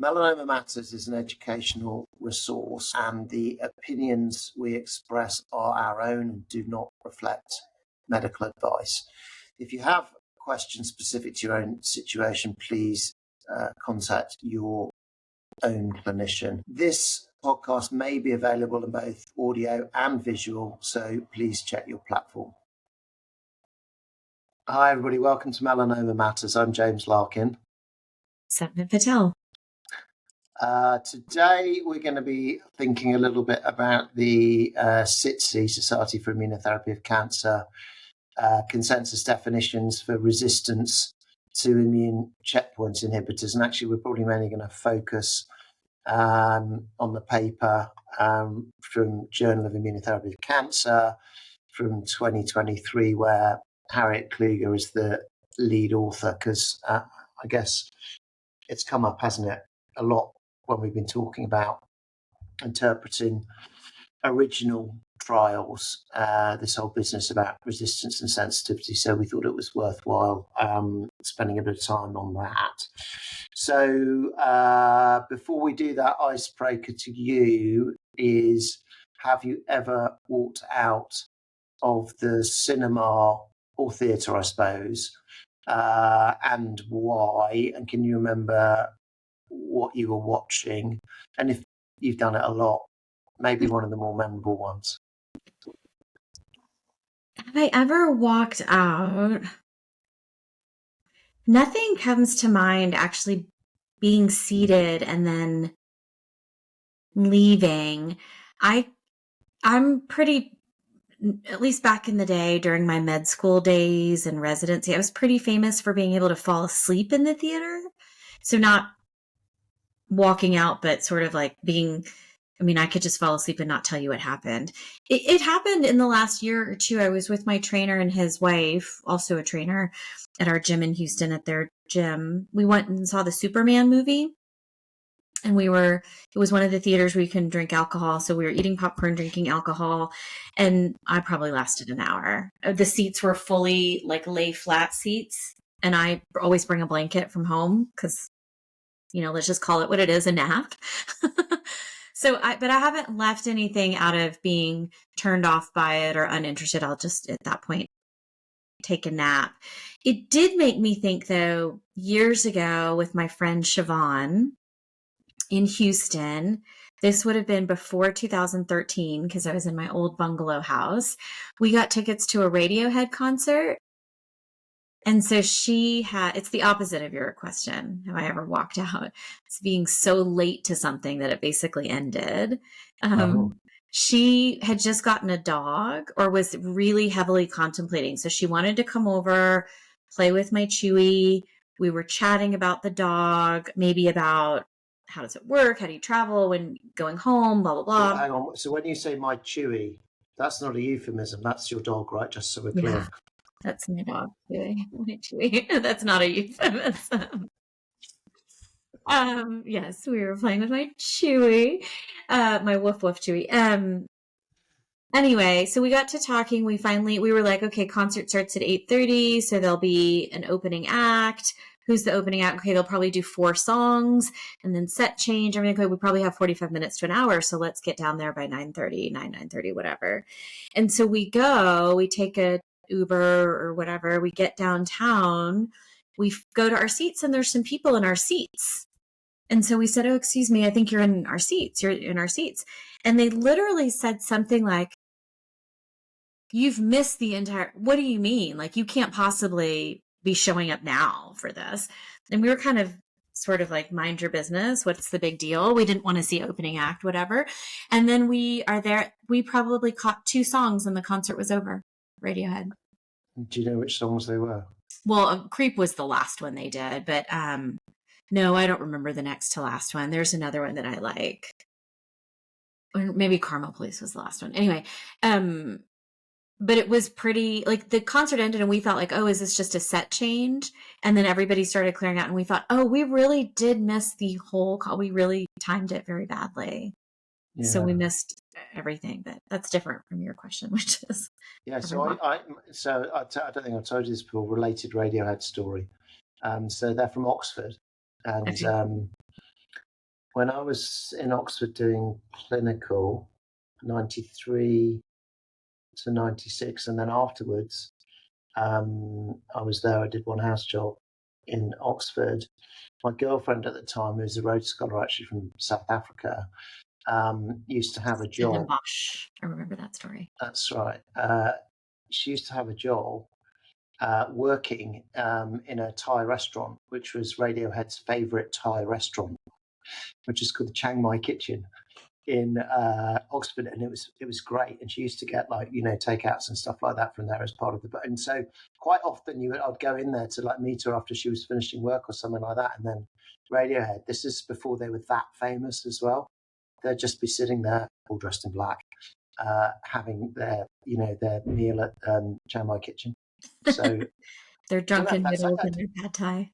Melanoma Matters is an educational resource, and the opinions we express are our own and do not reflect medical advice. If you have questions specific to your own situation, please contact your own clinician. This podcast may be available in both audio and visual, so please check your platform. Hi, everybody. Welcome to Melanoma Matters. I'm James Larkin. Sapna Patel. Today, we're going to be thinking a little bit about the SITC, Society for Immunotherapy of Cancer, consensus definitions for resistance to immune checkpoint inhibitors. And actually, we're probably mainly going to focus on the paper from Journal of Immunotherapy of Cancer from 2023, where Harriet Kluger is the lead author, because I guess it's come up, hasn't it, a lot when we've been talking about interpreting original trials, this whole business about resistance and sensitivity. So we thought it was worthwhile spending a bit of time on that. So before we do that, icebreaker to you is, have you ever walked out of the cinema or theatre, I suppose, and why? And can you remember what you were watching? And if you've done it a lot, maybe one of the more memorable ones. Have I ever walked out? Nothing comes to mind actually being seated and then leaving. I'm pretty, at least back in the day during my med school days and residency, I was pretty famous for being able to fall asleep in the theater. So not walking out, but sort of like being, I could just fall asleep and not tell you what happened. It happened in the last year or two. I was with my trainer and his wife, also a trainer, at our gym in Houston at their gym. We went and saw the Superman movie. And it was one of the theaters where you can drink alcohol. So we were eating popcorn, drinking alcohol. And I probably lasted an hour. The seats were fully like lay flat seats. And I always bring a blanket from home because, let's just call it what it is, a nap. But I haven't left anything out of being turned off by it or uninterested. I'll just at that point take a nap. It did make me think, though, years ago with my friend Siobhan in Houston. This would have been before 2013 because I was in my old bungalow house. We got tickets to a Radiohead concert. And so it's the opposite of your question. Have I ever walked out? It's being so late to something that it basically ended. She had just gotten a dog or was really heavily contemplating. So she wanted to come over, play with my Chewy. We were chatting about the dog, maybe about how does it work? How do you travel when going home? Blah, blah, blah. Hang on. So when you say my Chewy, that's not a euphemism. That's your dog, right? Just so we're clear. Yeah, that's my dog, Chewy. That's not a euphemism. Yes, we were playing with my Chewy, my woof woof Chewy. Anyway, so we got to talking. We were like, okay, concert starts at 8:30, so there'll be an opening act. Who's the opening act? Okay, they'll probably do 4 songs and then set change. Everything. Okay, we probably have 45 minutes to an hour, so let's get down there by 9:30, whatever. And so we take a Uber or whatever. We get downtown. We go to our seats, and there's some people in our seats. And so we said, oh, excuse me, I think you're in our seats. You're in our seats. And they literally said something like, you've missed the entire, what do you mean? Like, you can't possibly be showing up now for this. And we were kind of sort of like, mind your business. What's the big deal? We didn't want to see opening act, whatever. And then we are there. We probably caught 2 songs and the concert was over. Radiohead. Do you know which songs they were? Well, Creep was the last one they did, but no, I don't remember the next to last one. There's another one that I like. Or maybe Carmel Police was the last one. Anyway, but it was pretty, like, the concert ended and we thought like, oh, is this just a set change? And then everybody started clearing out and we thought, oh, we really did miss the whole call. We really timed it very badly. Yeah. So we missed everything, but that's different from your question, which is. Yeah, so I don't think I've told you this before, related Radiohead story. So they're from Oxford, and okay. when I was in Oxford doing clinical, 93 to 96, and then afterwards, I was there. I did one house job in Oxford. My girlfriend at the time, who was a Rhodes Scholar actually from South Africa, used to have a job. Bosch. I remember that story. That's right. She used to have a job working in a Thai restaurant, which was Radiohead's favourite Thai restaurant, which is called the Chiang Mai Kitchen in Oxford, and it was great. And she used to get like takeouts and stuff like that from there as part of the. And so quite often I'd go in there to like meet her after she was finishing work or something like that, and then Radiohead. This is before they were that famous as well. They'd just be sitting there all dressed in black, having their meal at Chiang Mai Kitchen. So they're drunken noodles and their pad thai.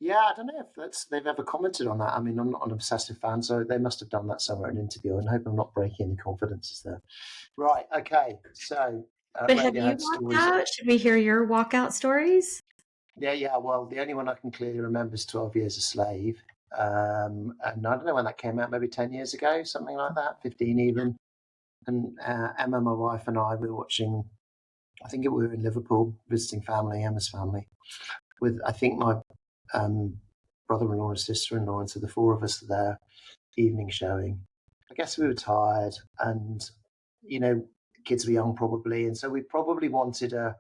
Yeah, I don't know if they've ever commented on that. I mean, I'm not an obsessive fan, so they must have done that somewhere in an interview, and I hope I'm not breaking any confidences there. Right, okay, so... but have you walked out? Should we hear your walkout stories? Yeah, well, the only one I can clearly remember is 12 Years a Slave, and I don't know when that came out, maybe 10 years ago, something like that, 15 even, and Emma, my wife, and I were watching, I think we were in Liverpool, visiting family, Emma's family, with, I think, my brother-in-law and sister-in-law, and so the four of us there, evening showing. I guess we were tired, and kids were young probably, and so we probably wanted a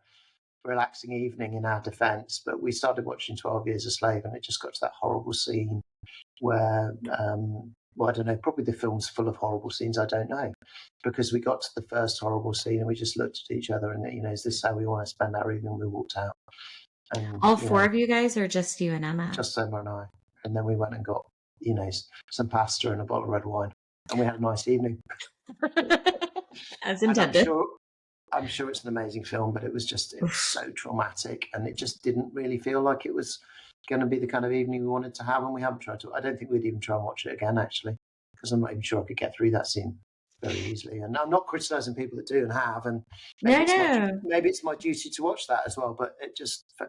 relaxing evening in our defence. But we started watching 12 Years a Slave, and it just got to that horrible scene where, I don't know, probably the film's full of horrible scenes. I don't know, because we got to the first horrible scene, and we just looked at each other, and is this how we want to spend our evening? We walked out. And, all four of you guys, or just you and Emma? Just Emma and I. And then we went and got, some pasta and a bottle of red wine. And we had a nice evening. As intended. I'm sure it's an amazing film, but it was so traumatic. And it just didn't really feel like it was going to be the kind of evening we wanted to have. And we haven't tried to. I don't think we'd even try and watch it again, actually, because I'm not even sure I could get through that scene very easily. And I'm not criticising people that do and have. And maybe it's my duty to watch that as well. But it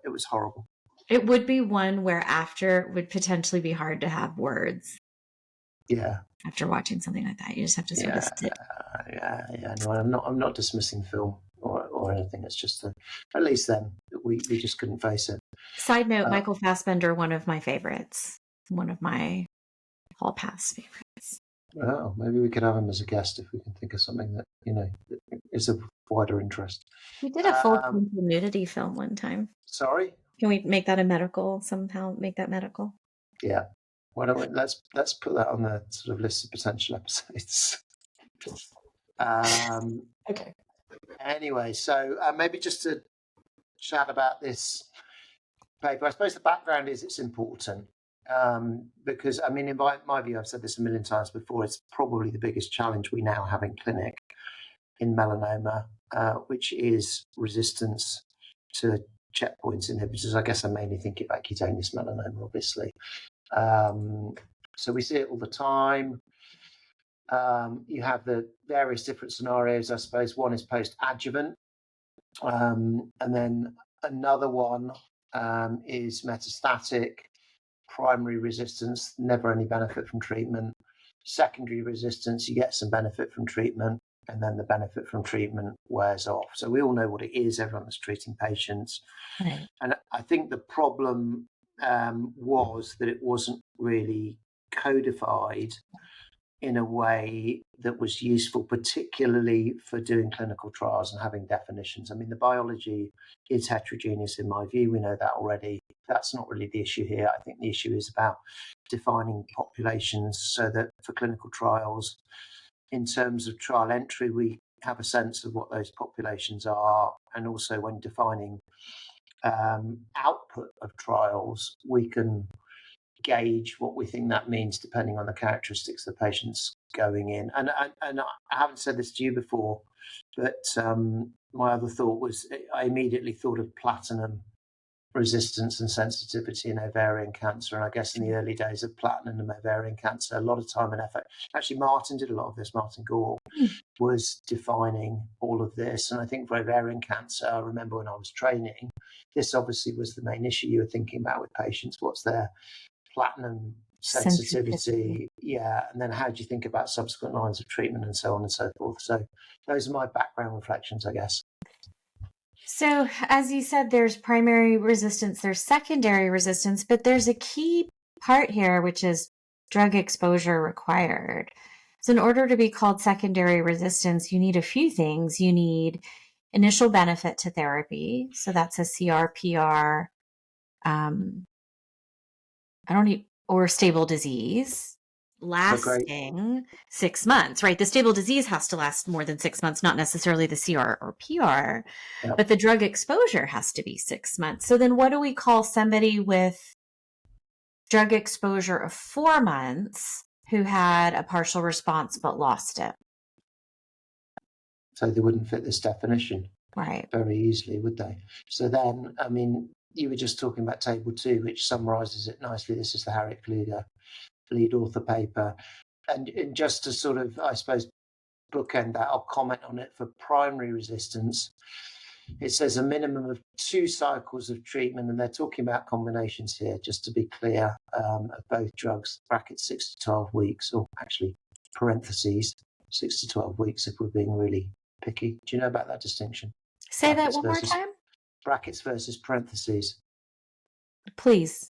was horrible. It would be one where after it would potentially be hard to have words. Yeah. After watching something like that, you just have to sort of sit. Yeah. No, I'm not dismissing film or anything. It's just at least then we just couldn't face it. Side note: Michael Fassbender, one of my favorites. One of my Hall Pass favorites. Oh, maybe we could have him as a guest if we can think of something that is of wider interest. We did a full nudity film one time. Sorry. Can we make that somehow make that medical? Yeah. Why don't we let's put that on the sort of list of potential episodes. Okay. Anyway, so maybe just to chat about this paper. I suppose the background is it's important because, I mean, in my view, I've said this a million times before, it's probably the biggest challenge we now have in clinic in melanoma, which is resistance to checkpoint inhibitors. I guess I'm mainly thinking about cutaneous melanoma, obviously. So we see it all the time. You have the various different scenarios, I suppose. One is post-adjuvant. And then another one is metastatic, primary resistance, never any benefit from treatment. Secondary resistance, you get some benefit from treatment, and then the benefit from treatment wears off. So we all know what it is, everyone that's treating patients. Right. And I think the problem was that it wasn't really codified in a way that was useful, particularly for doing clinical trials and having definitions. I mean, the biology is heterogeneous in my view. We know that already. That's not really the issue here. I think the issue is about defining populations so that for clinical trials, in terms of trial entry, we have a sense of what those populations are. And also when defining output of trials, we can gauge what we think that means depending on the characteristics of the patients going in. And I haven't said this to you before, but my other thought was I immediately thought of platinum resistance and sensitivity in ovarian cancer. And I guess in the early days of platinum and ovarian cancer, a lot of time and effort. Actually, Martin did a lot of this. Martin Gore was defining all of this. And I think for ovarian cancer, I remember when I was training, this obviously was the main issue you were thinking about with patients. What's their platinum sensitivity, yeah, and then how do you think about subsequent lines of treatment and so on and so forth. So those are my background reflections, I guess. So as you said, there's primary resistance, there's secondary resistance, but there's a key part here, which is drug exposure required. So in order to be called secondary resistance, you need a few things. You need initial benefit to therapy. So that's a CR/PR, or stable disease lasting 6 months, right? The stable disease has to last more than 6 months, not necessarily the CR or PR, but the drug exposure has to be 6 months. So then what do we call somebody with drug exposure of 4 months who had a partial response but lost it? So they wouldn't fit this definition very easily, would they? So then, I mean, you were just talking about table 2, which summarizes it nicely. This is the Harriet Kluger lead author paper. And just to sort of, I suppose, bookend that, I'll comment on it. For primary resistance, it says a minimum of 2 cycles of treatment, and they're talking about combinations here, just to be clear, of both drugs, brackets 6 to 12 weeks, or actually parentheses, 6 to 12 weeks if we're being really picky. Do you know about that distinction? Say that one more time. Brackets versus parentheses. Please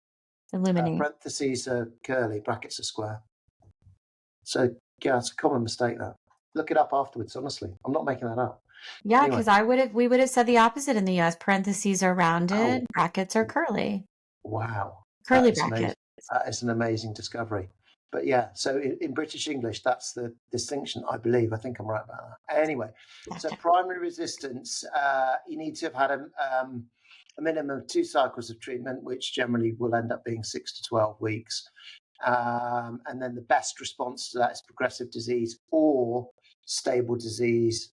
illuminate. Parentheses are curly, brackets are square. So yeah, it's a common mistake. That, look it up afterwards. Honestly, I'm not making that up. Yeah, because anyway. we would have said the opposite in the US. Parentheses are rounded, brackets are curly. Wow, curly brackets. That is an amazing discovery. But yeah, so in British English, that's the distinction, I believe. I think I'm right about that. Anyway, so primary resistance, you need to have had a minimum of 2 cycles of treatment, which generally will end up being 6 to 12 weeks. And then the best response to that is progressive disease or stable disease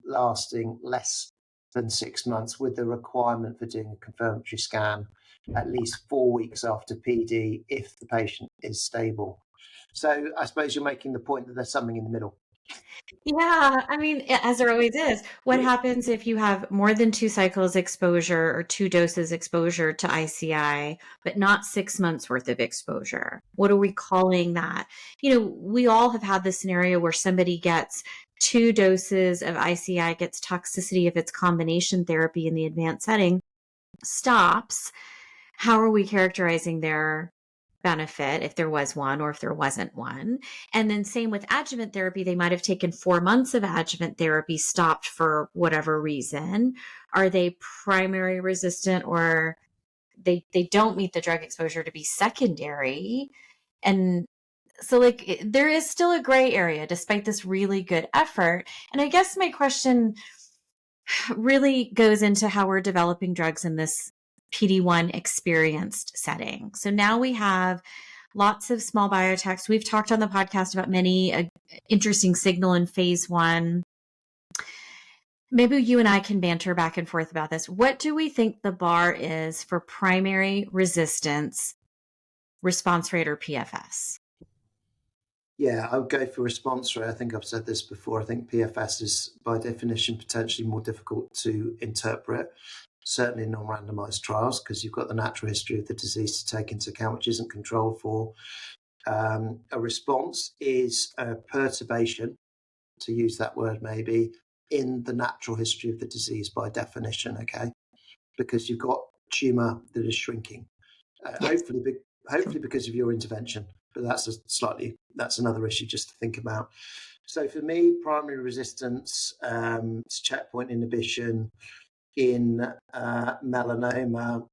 lasting less than 6 months, with the requirement for doing a confirmatory scan at least 4 weeks after PD if the patient is stable. So I suppose you're making the point that there's something in the middle. Yeah, I mean, as there always is. What happens if you have more than 2 cycles exposure or 2 doses exposure to ICI, but not 6 months worth of exposure? What are we calling that? You know, we all have had this scenario where somebody gets 2 doses of ICI, gets toxicity if it's combination therapy in the advanced setting, stops. How are we characterizing their benefit, if there was one or if there wasn't one? And then same with adjuvant therapy, they might have taken 4 months of adjuvant therapy, stopped for whatever reason. Are they primary resistant, or they don't meet the drug exposure to be secondary? And so like there is still a gray area despite this really good effort. And I guess my question really goes into how we're developing drugs in this PD-1 experienced setting. So now we have lots of small biotechs. We've talked on the podcast about many interesting signal in phase 1. Maybe you and I can banter back and forth about this. What do we think the bar is for primary resistance, response rate, or PFS? Yeah, I would go for response rate. I think I've said this before. I think PFS is by definition potentially more difficult to interpret, certainly in non-randomized trials, because you've got the natural history of the disease to take into account, which isn't controlled for. A response is a perturbation, to use that word maybe, in the natural history of the disease by definition, okay? Because you've got tumor that is shrinking, yes. hopefully because of your intervention. But that's another issue just to think about. So for me, primary resistance to checkpoint inhibition in melanoma,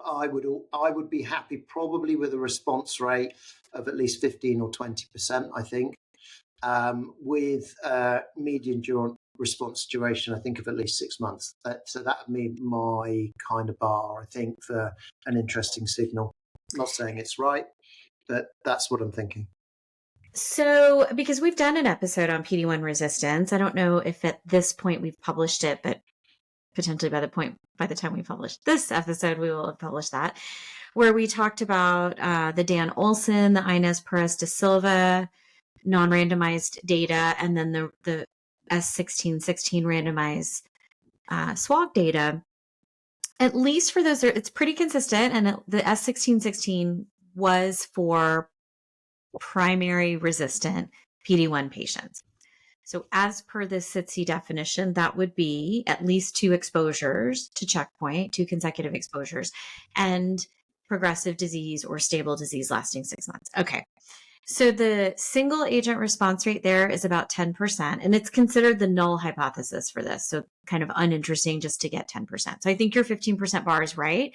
I would be happy probably with a response rate of at least 15 or 20%, I think, with median response duration, I think, of at least 6 months. So that would be my kind of bar, I think, for an interesting signal. I'm not saying it's right, but that's what I'm thinking. So, because we've done an episode on PD-1 resistance, I don't know if at this point we've published it, but potentially by the time we publish this episode, we will have published that, where we talked about the Dan Olson, the Inez Perez de Silva non-randomized data, and then the S1616 randomized SWOG data. At least for those, it's pretty consistent, and the S1616 was for primary resistant PD-1 patients. So as per the SITC definition, that would be at least 2 exposures to checkpoint, 2 consecutive exposures, and progressive disease or stable disease lasting 6 months. Okay. So the single agent response rate there is about 10%, and it's considered the null hypothesis for this. So kind of uninteresting just to get 10%. So I think your 15% bar is right.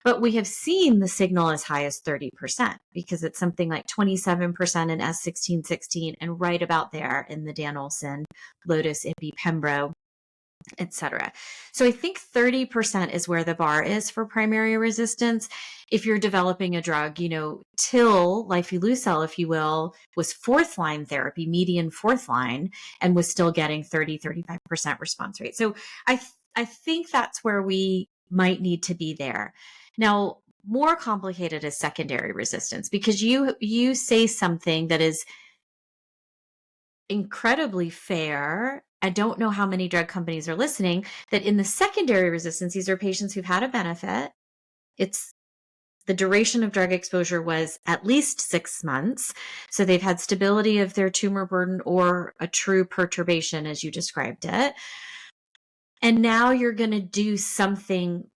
But we have seen the signal as high as 30% because it's something like 27% in S1616 and right about there in the Dan Olson, Lotus, Ipi, Pembro, etc. So I think 30% is where the bar is for primary resistance. If you're developing a drug, TIL, lifileucel, if you will, was 4th line therapy, median 4th line, and was still getting 30-35% response rate. So I think that's where we might need to be there. Now, more complicated is secondary resistance, because you say something that is incredibly fair. I don't know how many drug companies are listening, that in the secondary resistance, these are patients who've had a benefit. It's the duration of drug exposure was at least 6 months. So they've had stability of their tumor burden or a true perturbation, as you described it. And now you're going to do something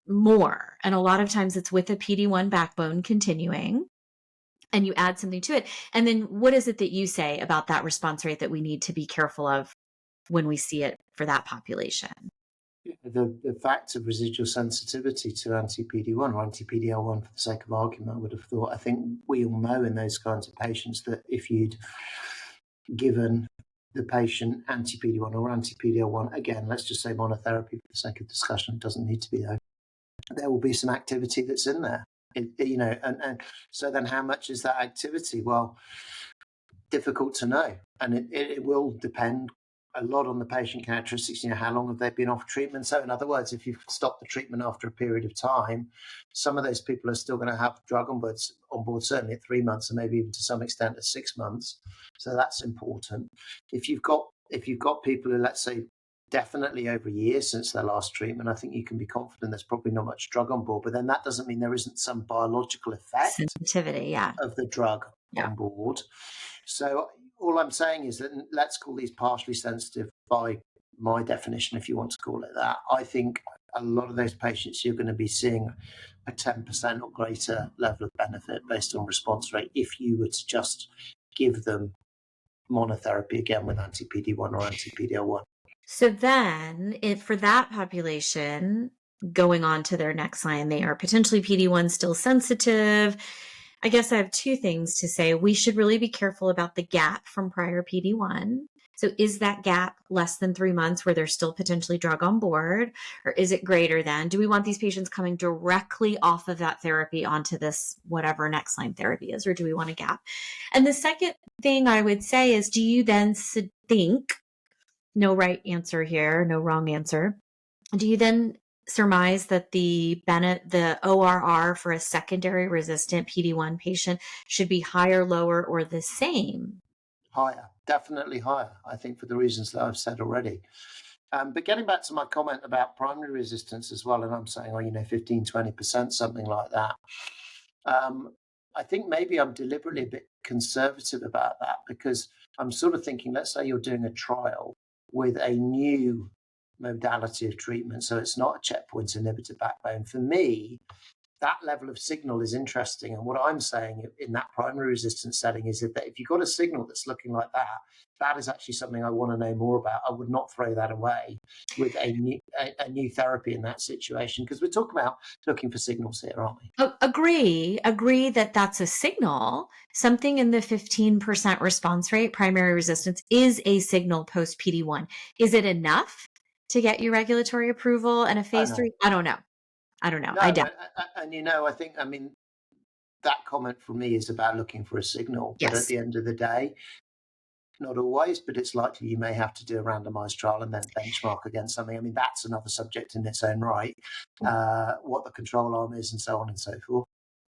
more. And a lot of times it's with a PD-1 backbone continuing, and you add something to it. And then what is it that you say about that response rate that we need to be careful of when we see it for that population? The fact of residual sensitivity to anti-PD-1 or anti-PD-L1, for the sake of argument, I would have thought. I think we all know in those kinds of patients that if you'd given the patient anti-PD-1 or anti-PD-L1, again, let's just say monotherapy for the sake of discussion, it doesn't need to be though, there will be some activity that's in there. And so then how much is that activity? Well, difficult to know. And it will depend a lot on the patient characteristics, how long have they been off treatment? So in other words, if you've stopped the treatment after a period of time, some of those people are still going to have drug on board certainly at 3 months and maybe even to some extent at 6 months. So that's important. If you've got people who, let's say, definitely over a year since their last treatment, I think you can be confident there's probably not much drug on board. But then that doesn't mean there isn't some biological effect sensitivity, of the drug on board. So all I'm saying is that let's call these partially sensitive by my definition, if you want to call it that. I think a lot of those patients, you're going to be seeing a 10% or greater level of benefit based on response rate if you were to just give them monotherapy again with anti-PD-1 or anti-PD-L1. So then for that population, going on to their next line, they are potentially PD-1 still sensitive. I guess I have 2 things to say. We should really be careful about the gap from prior PD-1. So is that gap less than 3 months where there's still potentially drug on board, or is it greater than? Do we want these patients coming directly off of that therapy onto this whatever next line therapy is, or do we want a gap? And the second thing I would say is, do you then think, no right answer here, no wrong answer, do you then surmise that the ORR for a secondary resistant PD-1 patient should be higher, lower, or the same? Higher, definitely higher, I think, for the reasons that I've said already. But getting back to my comment about primary resistance as well, and I'm saying, 15, 20%, something like that. I think maybe I'm deliberately a bit conservative about that, because I'm sort of thinking, let's say you're doing a trial with a new modality of treatment, so it's not a checkpoint inhibitor backbone. For me, that level of signal is interesting. And what I'm saying in that primary resistance setting is that if you've got a signal that's looking like that, that is actually something I want to know more about. I would not throw that away with a new therapy in that situation, because we're talking about looking for signals here, aren't we? Agree that that's a signal. Something in the 15% response rate, primary resistance, is a signal post PD-1. Is it enough to get you regulatory approval and a phase 3? I don't know. No, I doubt. I think, that comment from me is about looking for a signal. But at the end of the day, not always, but it's likely you may have to do a randomized trial and then benchmark against something. That's another subject in its own right, what the control arm is and so on and so forth.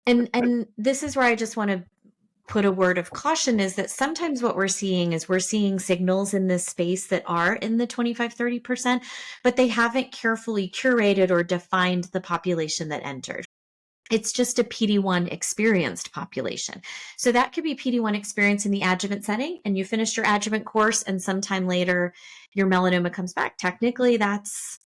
And this is where I just want to put a word of caution, is that sometimes what we're seeing signals in this space that are in the 25-30%, but they haven't carefully curated or defined the population that entered. It's just a PD-1 experienced population. So that could be PD-1 experience in the adjuvant setting, and you finished your adjuvant course and sometime later your melanoma comes back. Technically, that's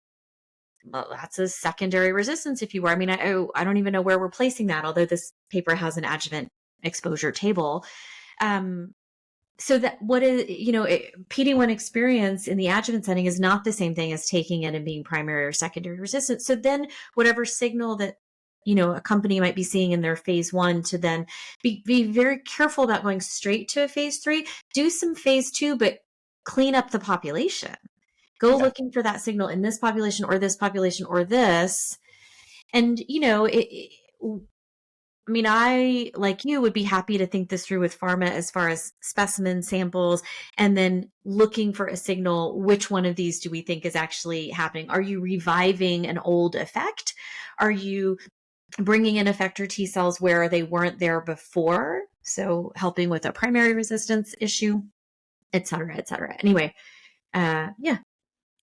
a secondary resistance, if you were. I mean, I don't even know where we're placing that, although this paper has an adjuvant exposure table. So that what is, PD-1 experience in the adjuvant setting is not the same thing as taking it and being primary or secondary resistant. So then whatever signal that, a company might be seeing in their phase 1 to then be very careful about going straight to a phase 3, do some phase 2, but clean up the population. Go looking for that signal in this population or this population or this. And, I, like you, would be happy to think this through with pharma as far as specimen samples and then looking for a signal. Which one of these do we think is actually happening? Are you reviving an old effect? Are you bringing in effector T cells where they weren't there before? So helping with a primary resistance issue, et cetera, et cetera. Anyway, yeah.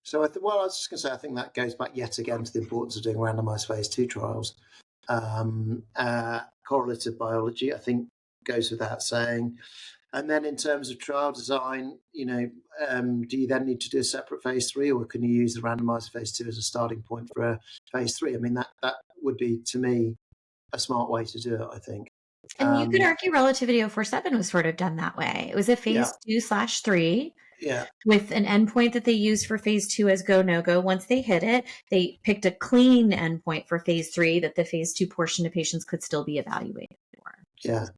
So I was just going to say, I think that goes back yet again to the importance of doing randomized phase 2 trials. Correlative biology, I think, goes without saying. And then in terms of trial design, do you then need to do a separate phase 3, or can you use the randomized phase 2 as a starting point for a phase 3? I mean, that would be, to me, a smart way to do it, I think. And you could argue Relativity 047 was sort of done that way. It was a phase 2/3 with an endpoint that they used for phase 2 as go, no go. Once they hit it, they picked a clean endpoint for phase 3 that the phase 2 portion of patients could still be evaluated for. Yeah.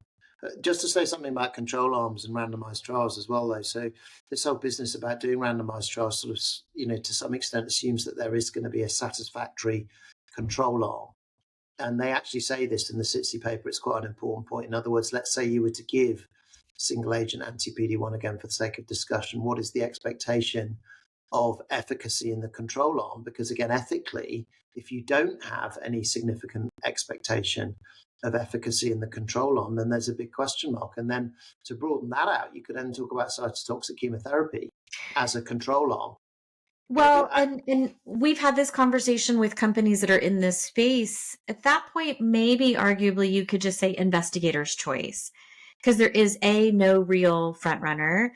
Just to say something about control arms and randomized trials as well, though. So this whole business about doing randomized trials sort of, to some extent assumes that there is going to be a satisfactory control arm. And they actually say this in the SITC paper. It's quite an important point. In other words, let's say you were to give single agent anti-PD-1, again, for the sake of discussion, what is the expectation of efficacy in the control arm? Because again, ethically, if you don't have any significant expectation of efficacy in the control arm, then there's a big question mark. And then to broaden that out, you could then talk about cytotoxic chemotherapy as a control arm. Well, and we've had this conversation with companies that are in this space. At that point, maybe arguably you could just say investigator's choice, because there is A, no real front runner,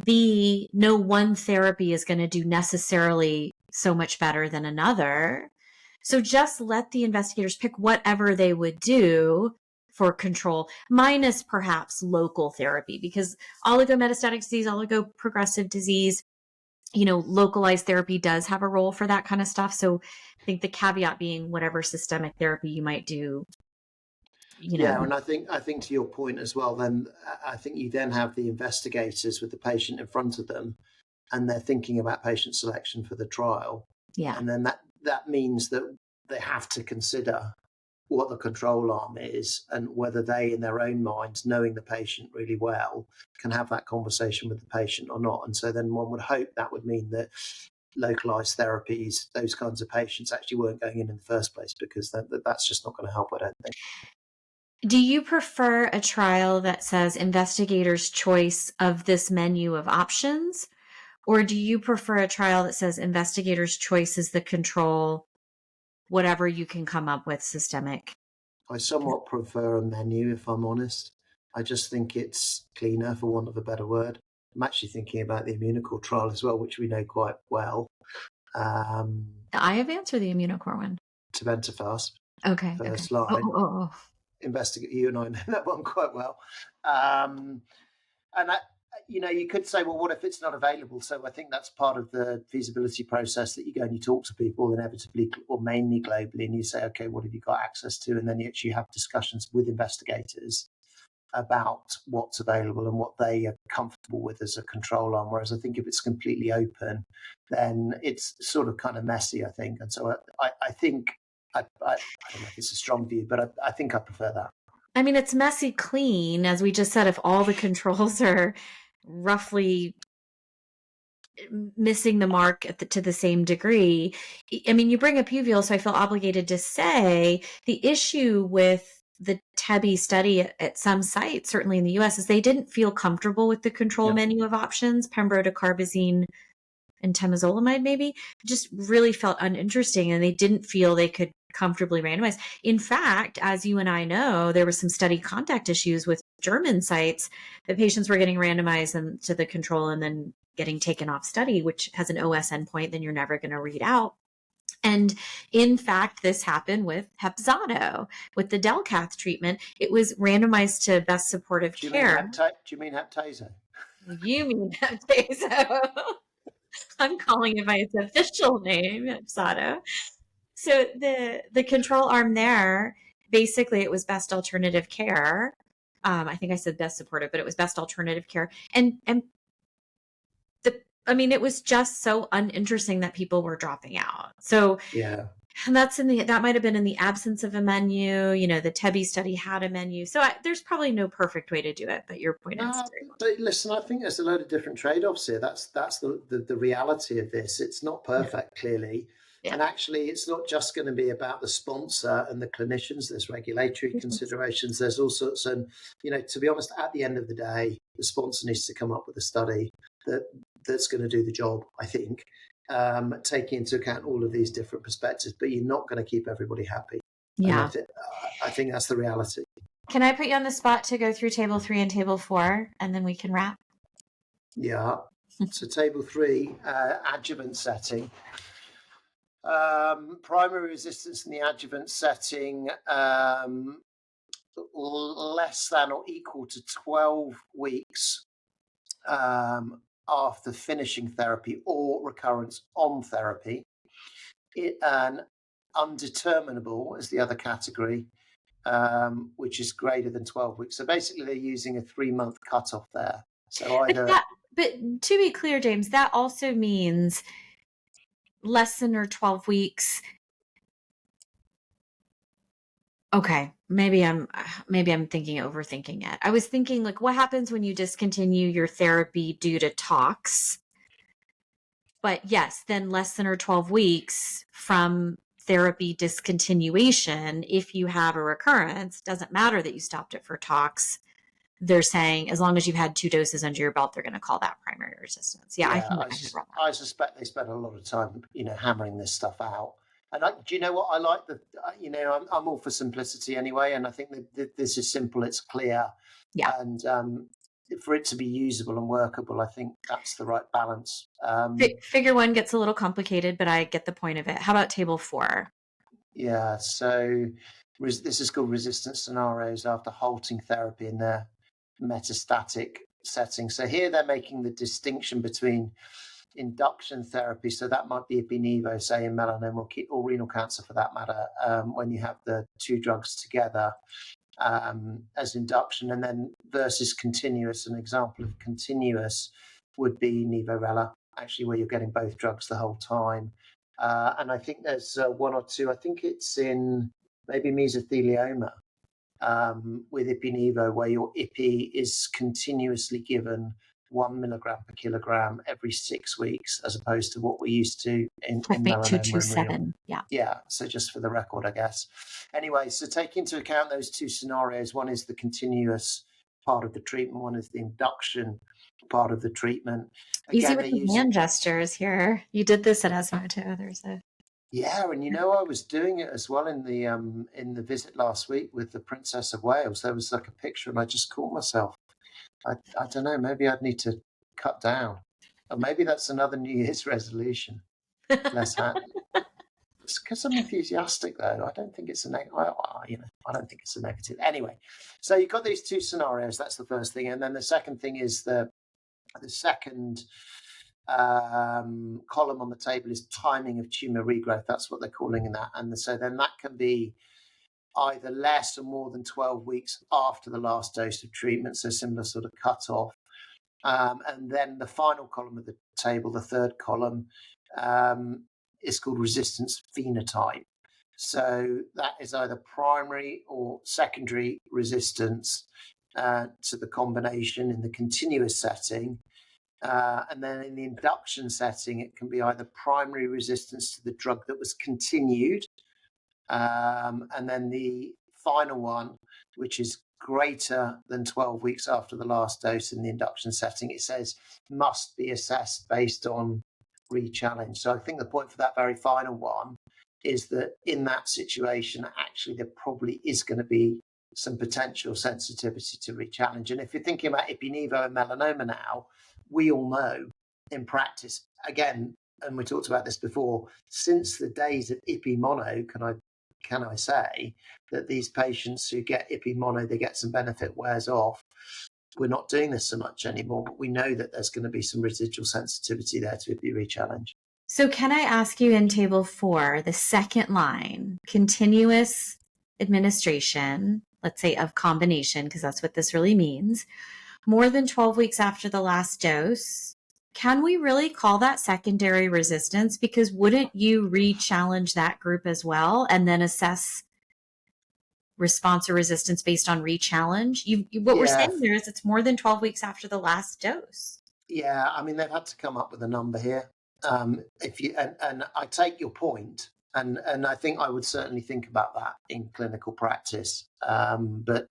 B, no one therapy is going to do necessarily so much better than another. So just let the investigators pick whatever they would do for control, minus perhaps local therapy, because oligometastatic disease, oligoprogressive disease, localized therapy does have a role for that kind of stuff. So I think the caveat being whatever systemic therapy you might do. Yeah, and I think to your point as well, then I think you then have the investigators with the patient in front of them, and they're thinking about patient selection for the trial. Yeah. And then that means that they have to consider what the control arm is and whether they, in their own minds, knowing the patient really well, can have that conversation with the patient or not. And so then one would hope that would mean that localized therapies, those kinds of patients actually weren't going in the first place, because that's just not going to help, I don't think. Do you prefer a trial that says investigator's choice of this menu of options? Or do you prefer a trial that says investigator's choice is the control, whatever you can come up with systemic? I somewhat prefer a menu, if I'm honest. I just think it's cleaner, for want of a better word. I'm actually thinking about the Immunocore trial as well, which we know quite well. I have answered the Immunocore one. Tebentafast. Okay. First line. Investigate. You and I know that one quite well. And you could say, well, what if it's not available? So I think that's part of the feasibility process, that you go and you talk to people inevitably, or mainly globally, and you say, okay, what have you got access to? And then you actually have discussions with investigators about what's available and what they are comfortable with as a control arm. Whereas I think if it's completely open, then it's sort of kind of messy, I think. And so I think, I don't know if it's a strong view, but I think I prefer that. I mean, it's messy clean, as we just said, if all the controls are roughly missing the mark to the same degree. I mean, you bring up uveal, so I feel obligated to say the issue with the TEBI study at some sites, certainly in the US, is they didn't feel comfortable with the control menu of options, pembro, dacarbazine, and temozolomide maybe, just really felt uninteresting, and they didn't feel they could comfortably randomized. In fact, as you and I know, there was some study conduct issues with German sites that patients were getting randomized to the control and then getting taken off study, which has an OS endpoint, then you're never going to read out. And in fact, this happened with Hepzato, with the Delcath treatment. It was randomized to best supportive care. Do you mean Heptazo? You mean Heptazo. I'm calling it by its official name, Hepzato. So the control arm there, basically it was best alternative care. I think I said best supportive, but it was best alternative care. And it was just so uninteresting that people were dropping out. So yeah, and that might have been in the absence of a menu. The TEBI study had a menu. So there's probably no perfect way to do it, but your point is. But listen, I think there's a load of different trade-offs here. That's the reality of this. It's not perfect, clearly. Yeah. And actually, it's not just going to be about the sponsor and the clinicians. There's regulatory considerations. There's all sorts. And, to be honest, at the end of the day, the sponsor needs to come up with a study that's going to do the job, I think, taking into account all of these different perspectives. But you're not going to keep everybody happy. Yeah. I think that's the reality. Can I put you on the spot to go through table 3 and table 4, and then we can wrap? Yeah. So table 3, adjuvant setting. Primary resistance in the adjuvant setting, less than or equal to 12 weeks after finishing therapy or recurrence on therapy. And undeterminable is the other category, which is greater than 12 weeks. So basically, they're using a 3-month cutoff there. So but to be clear, James, that also means less than or 12 weeks. Okay, maybe I'm overthinking it. I was thinking, like, what happens when you discontinue your therapy due to tox? But yes, then less than or 12 weeks from therapy discontinuation, if you have a recurrence, doesn't matter that you stopped it for tox. They're saying as long as you've had 2 doses under your belt, they're going to call that primary resistance. Yeah, I suspect they spend a lot of time, hammering this stuff out. And do you know what I like? I'm all for simplicity anyway, and I think that this is simple. It's clear, and for it to be usable and workable, I think that's the right balance. Figure 1 gets a little complicated, but I get the point of it. How about table 4? Yeah, so this is called resistance scenarios after halting therapy in their metastatic setting. So here they're making the distinction between induction therapy, so that might be ipi-nivo, say in melanoma or renal cancer for that matter, when you have the 2 drugs together as induction, and then versus continuous. An example of continuous would be nivo-rela, actually, where you're getting both drugs the whole time. And I think there's 1 or 2, I think it's in maybe mesothelioma with ipi-nivo, where your ipi is continuously given 1 milligram per kilogram every 6 weeks, as opposed to what we're used to in melanoma 227. Yeah. So just for the record, I guess. Anyway, so take into account those 2 scenarios. One is the continuous part of the treatment. One is the induction part of the treatment. Again, easy with the hand gestures here. You did this at ESMO too. Yeah, and I was doing it as well in the visit last week with the Princess of Wales. There was like a picture, and I just caught myself. I don't know. Maybe I'd need to cut down, or maybe that's another New Year's resolution. Less hand. It's because I'm enthusiastic, though. I don't think it's a negative. I don't think it's a negative. Anyway, so you've got these 2 scenarios. That's the first thing, and then the second thing is the second column on the table is timing of tumor regrowth. That's what they're calling in that. And so then that can be either less or more than 12 weeks after the last dose of treatment, so similar sort of cutoff. And then the final column of the table, the third column, is called resistance phenotype. So that is either primary or secondary resistance to the combination in the continuous setting. And then in the induction setting, it can be either primary resistance to the drug that was continued, and then the final one, which is greater than 12 weeks after the last dose in the induction setting, it says must be assessed based on re-challenge. So I think the point for that very final one is that in that situation, actually, there probably is going to be some potential sensitivity to rechallenge. And if you're thinking about ipi-nivo and melanoma now, we all know in practice, again, and we talked about this before, since the days of ipi-mono, can I say that these patients who get ipi-mono, they get some benefit, wears off. We're not doing this so much anymore, but we know that there's going to be some residual sensitivity there to ipi rechallenge. So can I ask you in table 4, the second line, continuous administration, let's say of combination, because that's what this really means, more than 12 weeks after the last dose, can we really call that secondary resistance? Because wouldn't you re-challenge that group as well and then assess response or resistance based on re-challenge? What we're saying there is it's more than 12 weeks after the last dose. Yeah, I mean, they've had to come up with a number here. And I take your point, and I think I would certainly think about that in clinical practice. But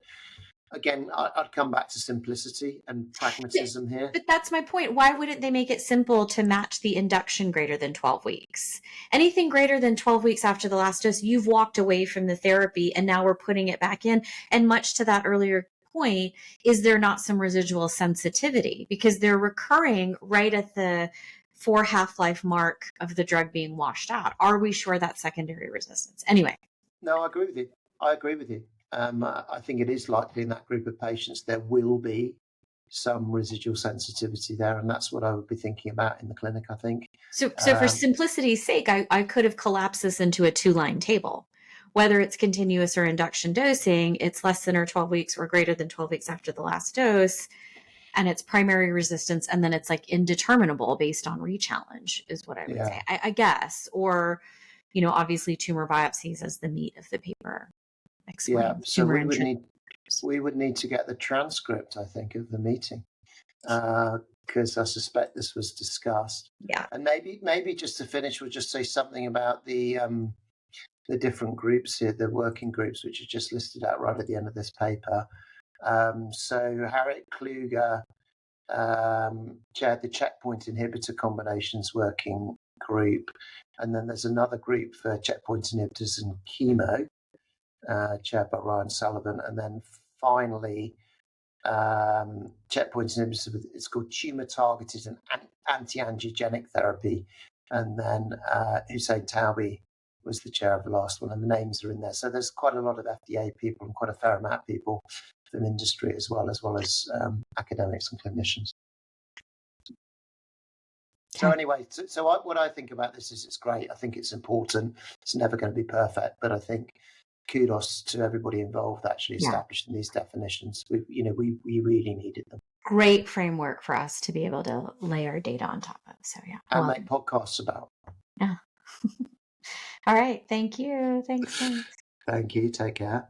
again, I'd come back to simplicity and pragmatism here. But that's my point. Why wouldn't they make it simple to match the induction greater than 12 weeks? Anything greater than 12 weeks after the last dose, you've walked away from the therapy and now we're putting it back in. And much to that earlier point, is there not some residual sensitivity? Because they're recurring right at the 4 half-life mark of the drug being washed out. Are we sure that's secondary resistance? Anyway. No, I agree with you. I think it is likely in that group of patients there will be some residual sensitivity there, and that's what I would be thinking about in the clinic, I think. So for simplicity's sake, I could have collapsed this into a 2-line table. Whether it's continuous or induction dosing, it's less than or 12 weeks or greater than 12 weeks after the last dose, and it's primary resistance, and then it's like indeterminable based on re-challenge is what I would say, I guess. Or, obviously tumor biopsies as the meat of the paper. So we would need to get the transcript, I think, of the meeting, because I suspect this was discussed. Yeah. And maybe just to finish, we'll just say something about the different groups here, the working groups, which are just listed out right at the end of this paper. So Harriet Kluger chaired the checkpoint inhibitor combinations working group, and then there's another group for checkpoint inhibitors and chemo, chaired by Ryan Sullivan, and then finally checkpoint inhibitors. It's called tumor-targeted and anti-angiogenic therapy, and then Hussein Taubi was the chair of the last one, and the names are in there. So there's quite a lot of FDA people and quite a fair amount of people from industry as well as academics and clinicians. So anyway, what I think about this is it's great. I think it's important. It's never going to be perfect, but I think kudos to everybody involved actually establishing these definitions. We really needed them. Great framework for us to be able to lay our data on top of. So and make podcasts about. Yeah. All right. Thank you. Thanks. Thank you. Take care.